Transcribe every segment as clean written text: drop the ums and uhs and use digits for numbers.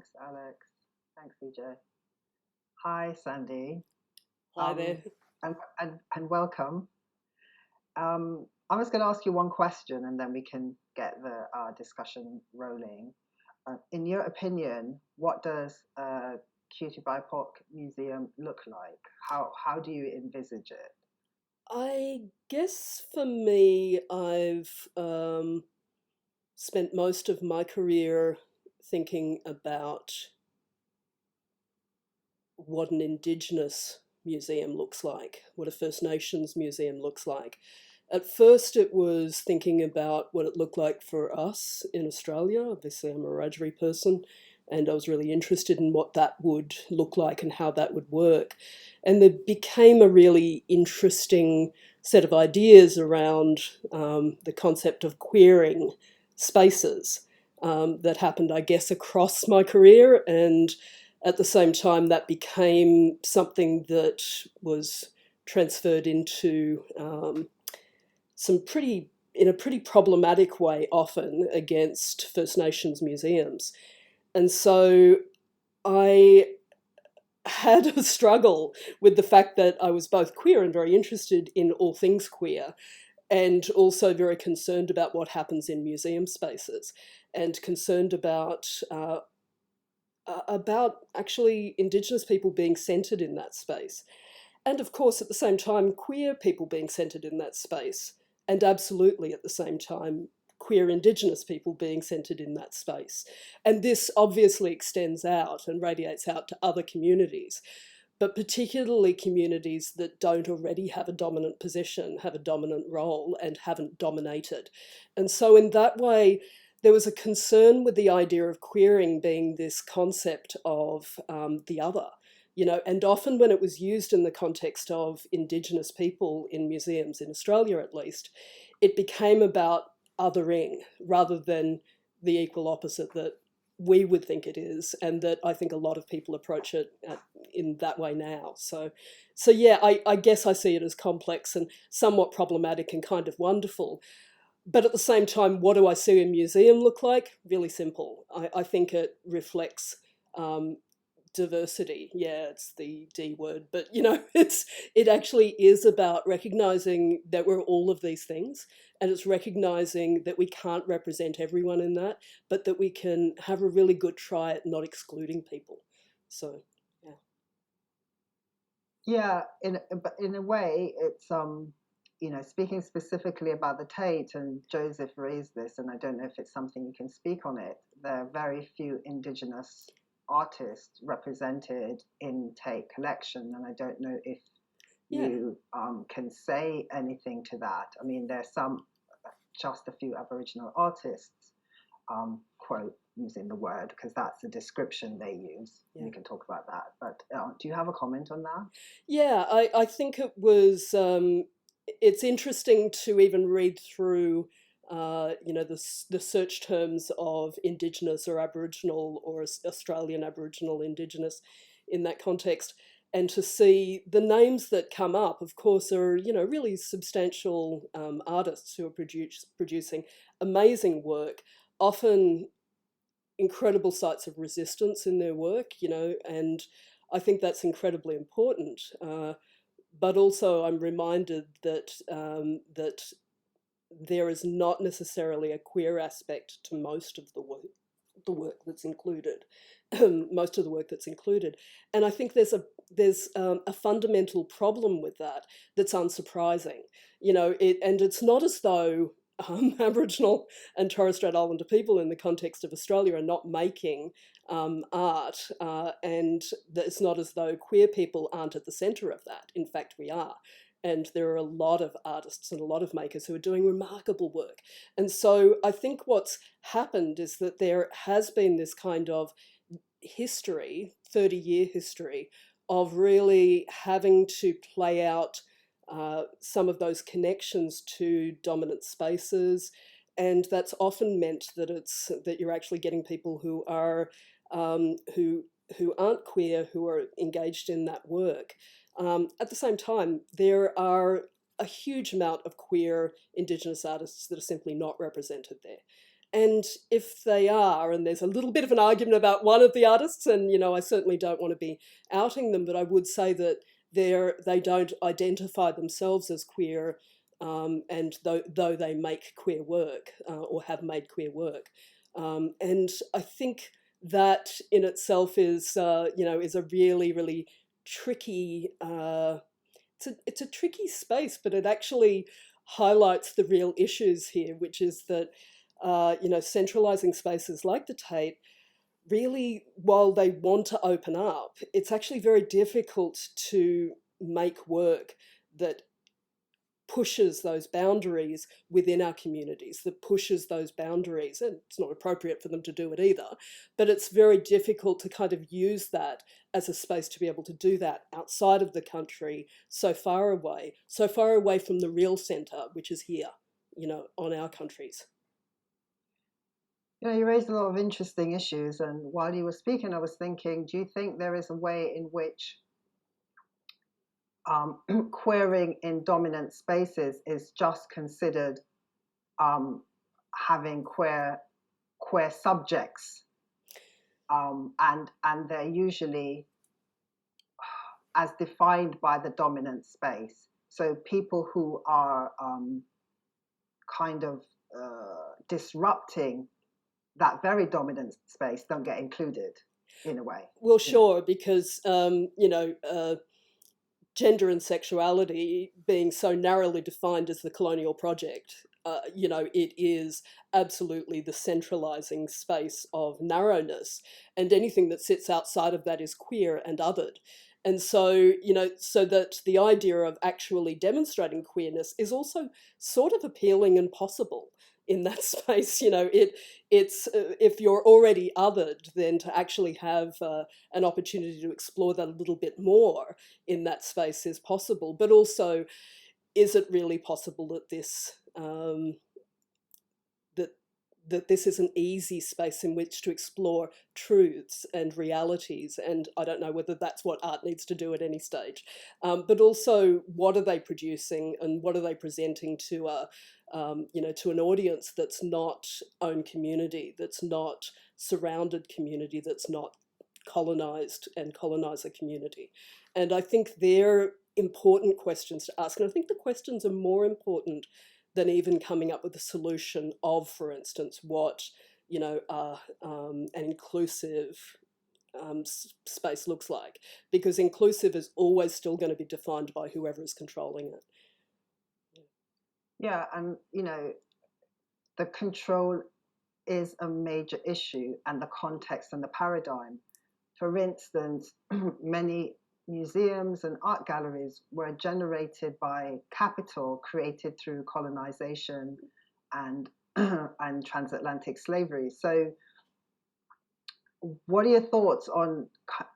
Thanks, Alex. Thanks, CJ. Hi, Sandy. Hi there. Um, and welcome. I'm just going to ask you one question, and then we can get the discussion rolling. In your opinion, what does a Cutie BIPOC museum look like? How do you envisage it? I guess for me, I've spent most of my career thinking about what an Indigenous museum looks like, what a First Nations museum looks like. At first, it was thinking about what it looked like for us in Australia. Obviously, I'm a Wiradjuri person, and I was really interested in what that would look like and how that would work. And there became a really interesting set of ideas around the concept of queering spaces that happened, I guess, across my career. And at the same time, that became something that was transferred into some pretty in a pretty problematic way often against First Nations museums. And so I had a struggle with the fact that I was both queer and very interested in all things queer, and also very concerned about what happens in museum spaces, and concerned about actually Indigenous people being centred in that space. And of course, at the same time, queer people being centred in that space. And absolutely at the same time, queer Indigenous people being centred in that space. And this obviously extends out and radiates out to other communities, but particularly communities that don't already have a dominant position, have a dominant role, and haven't dominated. And so, in that way, there was a concern with the idea of queering being this concept of the other, and often when it was used in the context of Indigenous people in museums, in Australia at least, it became about othering rather than the equal opposite that we would think it is, and that I think a lot of people approach it in that way now. So yeah, I guess I see it as complex and somewhat problematic and kind of wonderful. But at the same time, what do I see a museum look like? Really simple. I think it reflects um, diversity. Yeah, it's the D word, but it actually is about recognizing that we're all of these things, and it's recognizing that we can't represent everyone in that, but that we can have a really good try at not excluding people. So, yeah. Yeah, but in a way, it's speaking specifically about the Tate, and Joseph raised this, and I don't know if it's something you can speak on it. There are very few Indigenous artists represented in Tate collection, and I don't know if Yeah. you can say anything to that. I mean, there's just a few Aboriginal artists, quote, using the word because that's the description they use. Yeah. We can talk about that. But do you have a comment on that? Yeah, I think it was. It's interesting to even read through, the search terms of Indigenous or Aboriginal or Australian Aboriginal Indigenous in that context, and to see the names that come up. Of course, are really substantial artists who are producing amazing work, often incredible sites of resistance in their work, and I think that's incredibly important. But also, I'm reminded that there is not necessarily a queer aspect to most of the work that's included, most of the work that's included, and I think there's a fundamental problem with that that's unsurprising. And it's not as though Aboriginal and Torres Strait Islander people in the context of Australia are not making art, and it's not as though queer people aren't at the centre of that. In fact, we are. And there are a lot of artists and a lot of makers who are doing remarkable work. And so I think what's happened is that there has been this kind of history, 30-year history, of really having to play out some of those connections to dominant spaces, and that's often meant that you're actually getting people who are who aren't queer who are engaged in that work. At the same time, there are a huge amount of queer Indigenous artists that are simply not represented there. And if they are, and there's a little bit of an argument about one of the artists, and I certainly don't want to be outing them, but I would say that they don't identify themselves as queer, and though they make queer work, or have made queer work, and I think that in itself is a really really tricky. It's a tricky space, but it actually highlights the real issues here, which is that centralizing spaces like the Tate really, while they want to open up, it's actually very difficult to make work that pushes those boundaries within our communities, that pushes those boundaries. And it's not appropriate for them to do it either, but it's very difficult to kind of use that as a space to be able to do that outside of the country, so far away from the real centre, which is here, on our countries. You raised a lot of interesting issues, and while you were speaking, I was thinking, do you think there is a way in which queering in dominant spaces is just considered having queer subjects, and they're usually as defined by the dominant space. So people who are kind of disrupting that very dominant space don't get included in a way. Well, sure, because gender and sexuality being so narrowly defined as the colonial project, it is absolutely the centralizing space of narrowness, and anything that sits outside of that is queer and othered. And so, so that the idea of actually demonstrating queerness is also sort of appealing and possible in that space. It's if you're already othered, then to actually have an opportunity to explore that a little bit more in that space is possible. But also, is it really possible that this is an easy space in which to explore truths and realities? And I don't know whether that's what art needs to do at any stage. But also, what are they producing and what are they presenting to to an audience that's not own community, that's not surrounded community, that's not colonized and colonizer community? And I think they're important questions to ask. And I think the questions are more important than even coming up with a solution of, for instance, what an inclusive space looks like, because inclusive is always still going to be defined by whoever is controlling it. Yeah, and the control is a major issue, and the context and the paradigm. For instance, many museums and art galleries were generated by capital created through colonization and and transatlantic slavery. So, what are your thoughts on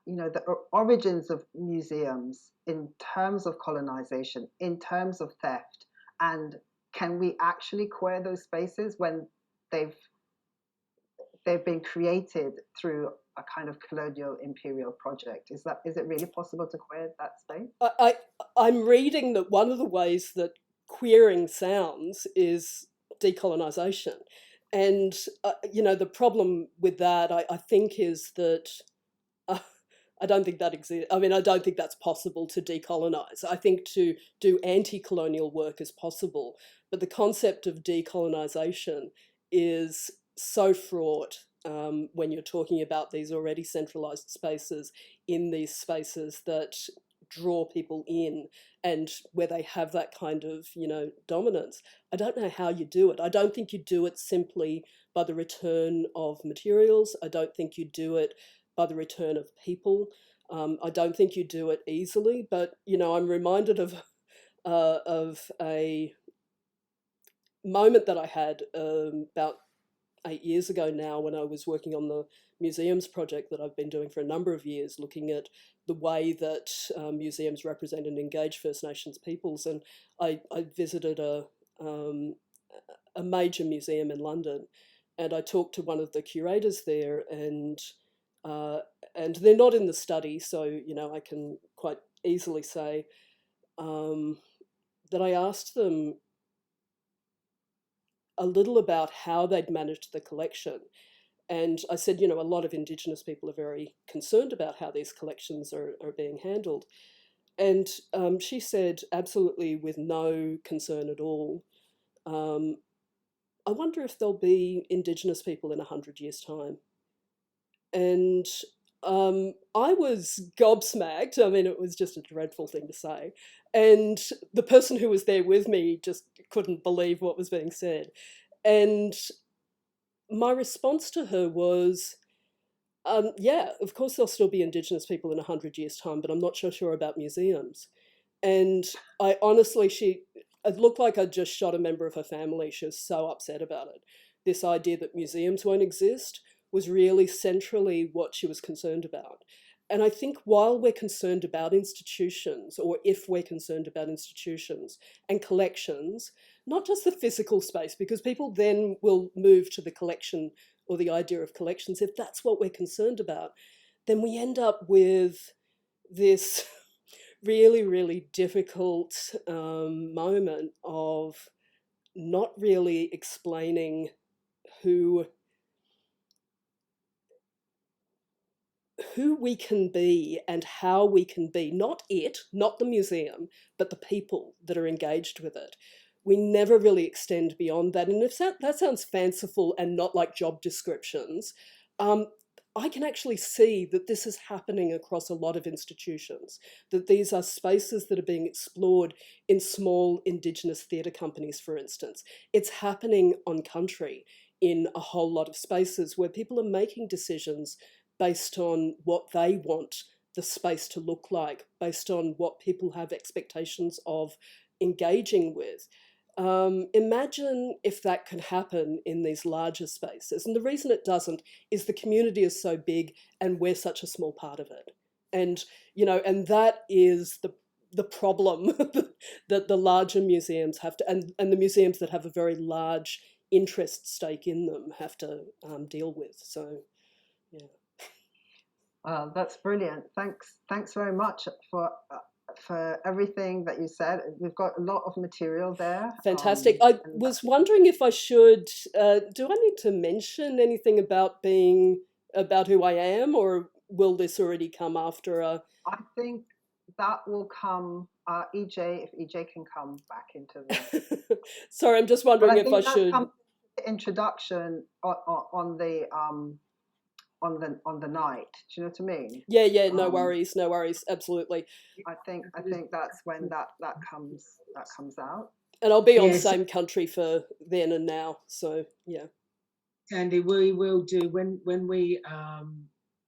the origins of museums in terms of colonization, in terms of theft, and can we actually queer those spaces when they've been created through a kind of colonial imperial project? Is it really possible to queer that space? I'm reading that one of the ways that queering sounds is decolonization. And, the problem with that, I think, is that uh, I don't think that exists. I mean, I don't think that's possible to decolonize. I think to do anti colonial work is possible. But the concept of decolonization is so fraught when you're talking about these already centralized spaces, in these spaces that draw people in and where they have that kind of dominance. I don't know how you do it. I don't think you do it simply by the return of materials. I don't think you do it by the return of people. I don't think you do it easily, but I'm reminded of a moment that I had about 8 years ago now, when I was working on the museums project that I've been doing for a number of years, looking at the way that museums represent and engage First Nations peoples. And I visited a major museum in London, and I talked to one of the curators there, and they're not in the study, so I can quite easily say, that I asked them, a little about how they'd managed the collection. And I said, a lot of Indigenous people are very concerned about how these collections are being handled. And she said, absolutely with no concern at all, um, I wonder if there'll be Indigenous people in 100 years' time. And I was gobsmacked. I mean, it was just a dreadful thing to say. And the person who was there with me just couldn't believe what was being said. And my response to her was, yeah, of course there'll still be Indigenous people in 100 years' time, but I'm not so sure about museums. And I honestly, it looked like I'd just shot a member of her family. She was so upset about it. This idea that museums won't exist was really centrally what she was concerned about. And I think while we're concerned about institutions, or if we're concerned about institutions and collections, not just the physical space, because people then will move to the collection or the idea of collections, if that's what we're concerned about, then we end up with this really, really difficult moment of not really explaining who we can be and how we can be, not it, not the museum, but the people that are engaged with it. We never really extend beyond that. And if that sounds fanciful and not like job descriptions, I can actually see that this is happening across a lot of institutions, that these are spaces that are being explored in small Indigenous theatre companies, for instance. It's happening on country in a whole lot of spaces where people are making decisions based on what they want the space to look like, based on what people have expectations of engaging with. Imagine if that could happen in these larger spaces. And the reason it doesn't is the community is so big and we're such a small part of it. And, and that is the problem that the larger museums have to, and the museums that have a very large interest stake in them have to deal with. So, yeah. That's brilliant. Thanks very much for everything that you said. We've got a lot of material there. Fantastic. I was wondering if I should, do I need to mention anything about who I am, or will this already come after I think that will come, EJ, if EJ can come back into the... Sorry, I'm just wondering if I should... introduction on the night. Do you know what I mean? Yeah, no worries, absolutely. I think that's when that comes out. And I'll be on the same country for then and now, so yeah. Sandy, we will do when we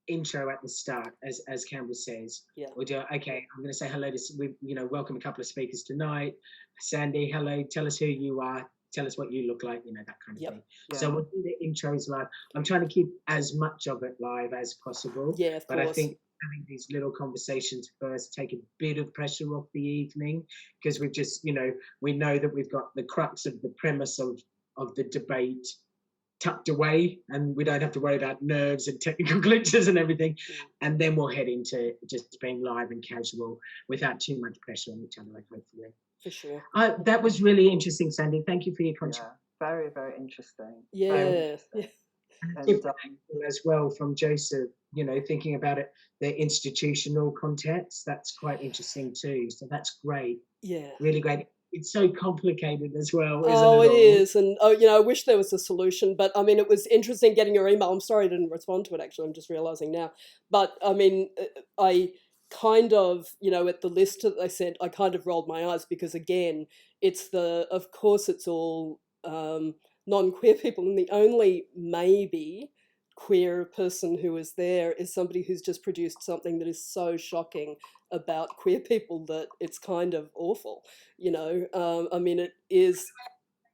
intro at the start, as Campbell says. Yeah. We'll do, okay, I'm going to say hello to, welcome a couple of speakers tonight. Sandy, hello, tell us who you are, tell us what you look like, that kind of thing. Yeah. So we'll do the intros live. I'm trying to keep as much of it live as possible. Yeah, of course. But I think having these little conversations first take a bit of pressure off the evening, because we've just, we know that we've got the crux of the premise of the debate tucked away, and we don't have to worry about nerves and technical glitches and everything. And then we'll head into just being live and casual without too much pressure on each other, hopefully. For sure. That was really interesting, Sandy. Thank you for your contribution. Yeah, very, very interesting. Yeah. Very interesting. And as well from Joseph, thinking about it, the institutional context, that's quite interesting too. So that's great. Yeah. Really great. It's so complicated as well, isn't it? It is. And, I wish there was a solution. But, I mean, it was interesting getting your email. I'm sorry I didn't respond to it, actually. I'm just realising now. But, I mean, I kind of, at the list that they sent, I kind of rolled my eyes because, again, of course it's all non-queer people. And the only maybe queer person who is there is somebody who's just produced something that is so shocking about queer people that it's kind of awful, I mean, it is...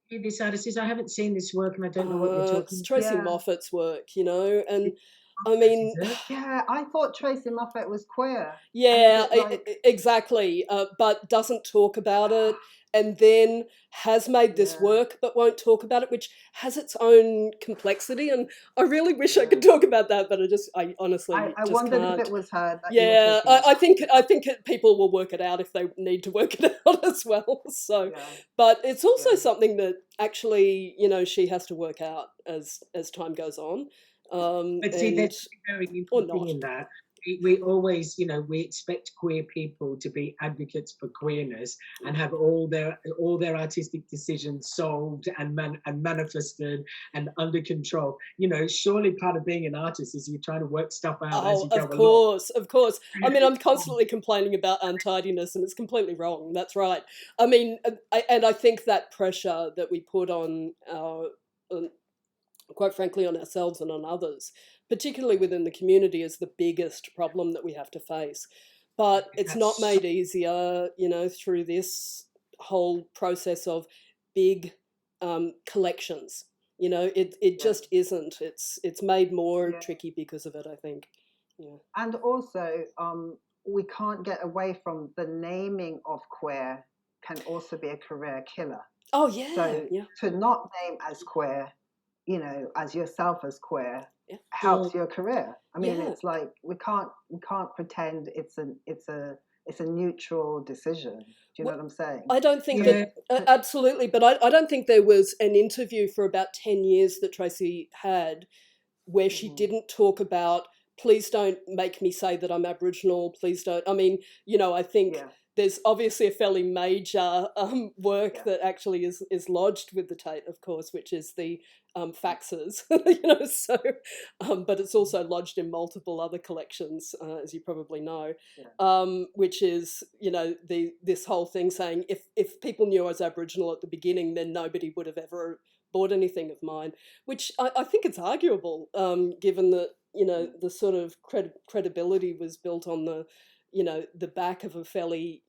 This artist is, I haven't seen this work and I don't know what you're talking about. It's Tracy Moffat's work, and... I mean, Is it? Yeah, I thought Tracy Moffat was queer. And is yeah, it like, exactly. But doesn't talk about it, and then has made this yeah, work, but won't talk about it, which has its own complexity. And I really wish I yeah. could talk about that, but I honestly I just wondered if it can't. was her that you were Yeah, talking about. I think people will work it out if they need to work it out as well. So, Yeah, but it's also yeah, something that actually, she has to work out as time goes on, But see, and there's a very or interesting not. in that. We always, we expect queer people to be advocates for queerness and have all their artistic decisions solved and manifested and under control. Surely part of being an artist is you're trying to work stuff out as Oh, you go of along. course, of course. I mean, I'm constantly complaining about untidiness, and it's completely wrong. That's right. I mean, and I think that pressure that we put on, quite frankly, on ourselves and on others, particularly within the community, is the biggest problem that we have to face. But it's not That's made easier, through this whole process of big collections. It yeah, just isn't. It's made more yeah. tricky because of it, I think. Yeah. And also, we can't get away from the naming of queer can also be a career killer. Oh yeah, So yeah, to not name as queer, as yourself as queer, yeah, helps your career. I mean, yeah. it's like we can't pretend it's a neutral decision. Do you know Well, what I'm saying? I don't think yeah. that absolutely, but I don't think there was an interview for about 10 years that Tracy had where she Hmm. didn't talk about, please don't make me say that I'm Aboriginal, please don't. I mean, I think Yeah, there's obviously a fairly major work yeah, that actually is lodged with the Tate, of course, which is the yeah, faxes, so, but it's also lodged in multiple other collections, as you probably know, yeah. which is, this whole thing saying if people knew I was Aboriginal at the beginning, then nobody would have ever bought anything of mine, which I think it's arguable, given that Mm. the sort of credibility was built on the back of a fairly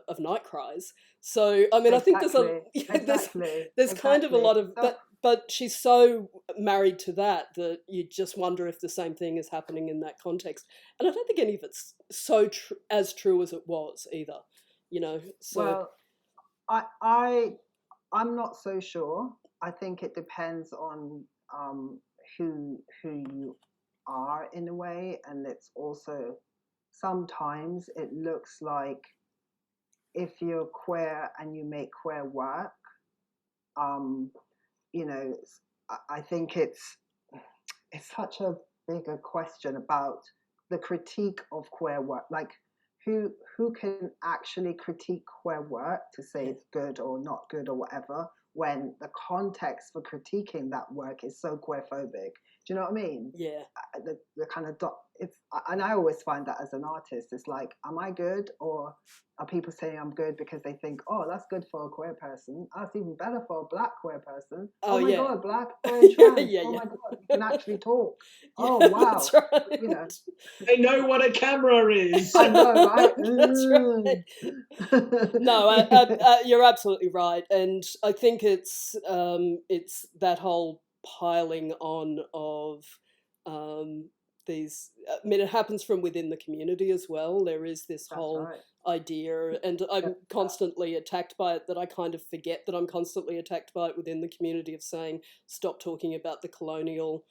of night cries. So I mean, I think there's a Exactly, there's exactly, there's kind of a exactly. lot of, So but she's so married to that you just wonder if the same thing is happening in that context, and I don't think any of it's so as true as it was either. So well, I'm not so sure. I think it depends on who you are in a way, and it's also sometimes it looks like if you're queer and you make queer work, um, you know, I think it's such a bigger question about the critique of queer work, like who can actually critique queer work to say it's good or not good or whatever when the context for critiquing that work is so queerphobic. Do you know what I mean? yeah. The kind of it's, and I always find that as an artist, it's like, am I good, or are people saying I'm good because they think, oh, that's good for a queer person, that's even better for a black queer person, Oh oh my yeah. god, black, queer and Yeah, trans, oh yeah. my god, you can actually talk, Yeah, oh that's wow, you know. right. They know what a camera is. I know, right? That's right. No, you're absolutely right, and I think it's that whole piling on of um, these. I mean, it happens from within the community as well. There is this That's whole right. idea, and Yeah, I'm constantly attacked by it. That I kind of forget that I'm constantly attacked by it within the community of saying, stop talking about the colonial.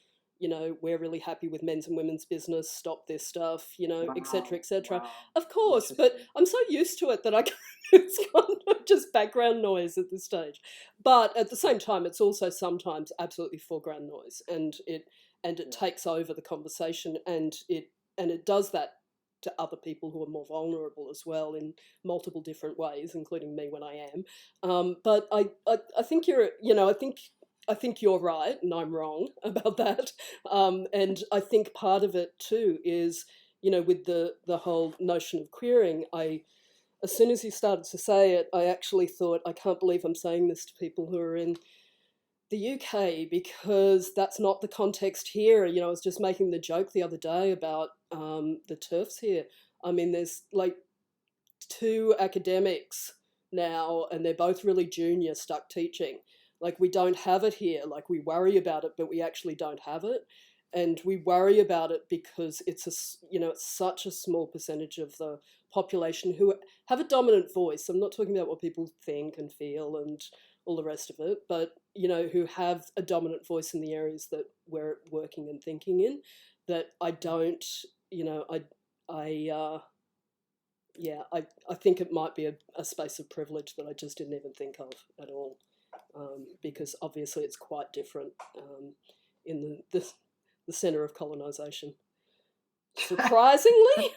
We're really happy with men's and women's business. Stop this stuff. wow, Etc. Etc. wow, Of course, but interesting. I'm so used to it that it's kind of just background noise at this stage. But at the Yeah, same time, it's also sometimes absolutely foreground noise, and it yeah, takes over the conversation, and it does that to other people who are more vulnerable as well in multiple different ways, including me when I am. But I think I think you're right and I'm wrong about that. And I think part of it too is, with the whole notion of queering, as soon as you started to say it, I actually thought, I can't believe I'm saying this to people who are in the UK, because that's not the context here. I was just making the joke the other day about the turfs here. I mean, there's like two academics now, and they're both really junior, stuck teaching. Like, we don't have it here. Like, we worry about it, but we actually don't have it. and we worry about it because it's it's such a small percentage of the population who have a dominant voice. I'm not talking about what people think and feel and all the rest of it, but who have a dominant voice in the areas that we're working and thinking in. That I don't, I think it might be a space of privilege that I just didn't even think of at all, because obviously it's quite different in the centre of colonisation. Surprisingly.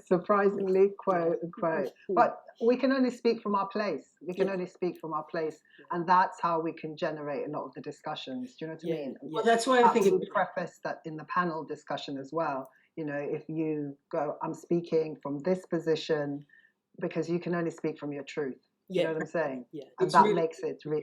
Surprisingly, quote unquote. But we can only speak from our place. We can only speak from our place, and that's how we can generate a lot of the discussions. Do you know what I mean? Well, that's why I think we preface that in the panel discussion as well. If you go, I'm speaking from this position, because you can only speak from your truth. You know what I'm saying? Yeah. And that makes it that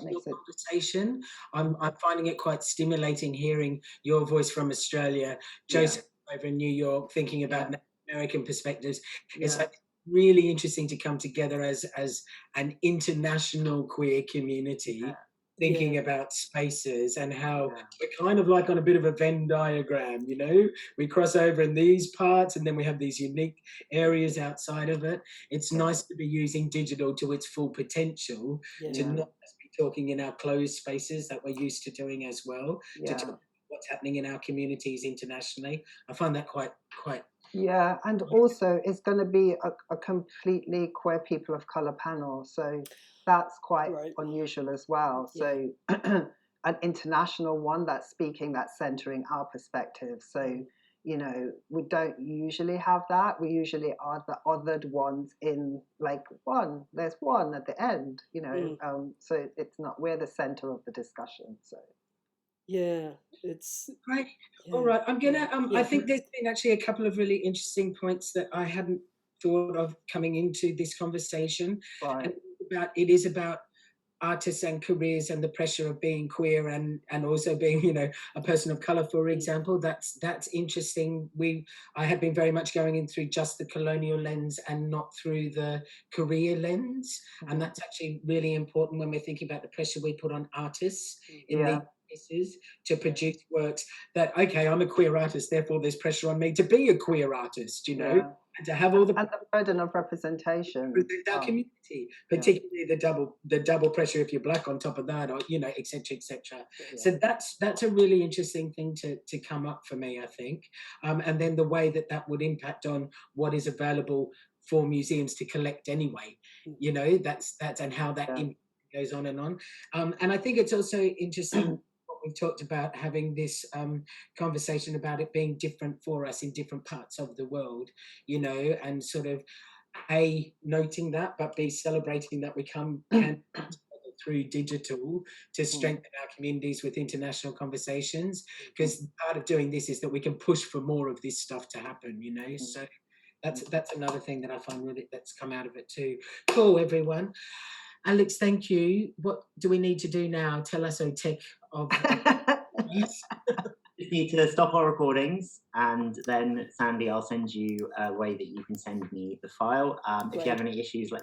makes it conversation. I'm finding it quite stimulating hearing your voice from Australia, Joseph over in New York, thinking about American perspectives. It's like really interesting to come together as an international queer community. Thinking about spaces and how we're kind of like on a bit of a Venn diagram, we cross over in these parts and then we have these unique areas outside of it. It's nice to be using digital to its full potential, to not just be talking in our closed spaces that we're used to doing as well, to talk what's happening in our communities internationally. I find that quite yeah, and also it's going to be a completely queer people of color panel, so that's quite unusual as well. So an international one that's centering our perspective. So we don't usually have that. We usually are the othered ones in there's one at the end, so it's not, we're the center of the discussion. So it's great. All right, I'm gonna I think there's been actually a couple of really interesting points that I hadn't thought of coming into this conversation. And it is about artists and careers and the pressure of being queer and also being a person of color, for example. That's interesting. I have been very much going in through just the colonial lens and not through the career lens, and that's actually really important when we're thinking about the pressure we put on artists in these places to produce works that, okay, I'm a queer artist, therefore there's pressure on me to be a queer artist, and to have all the burden of representation in our community, particularly the double pressure if you're black on top of that, or etc. So that's a really interesting thing to come up for me, I think, and then the way that would impact on what is available for museums to collect anyway, that's and how that goes on, and I think it's also interesting. We've talked about having this conversation about it being different for us in different parts of the world, and sort of noting that, but B, celebrating that we can through digital to strengthen our communities with international conversations, because part of doing this is that we can push for more of this stuff to happen, so that's another thing that I find really that's come out of it too. Cool, everyone. Alex, thank you. What do we need to do now? Tell us, Tech of. You need to stop our recordings, and then Sandy, I'll send you a way that you can send me the file. If you have any issues, let me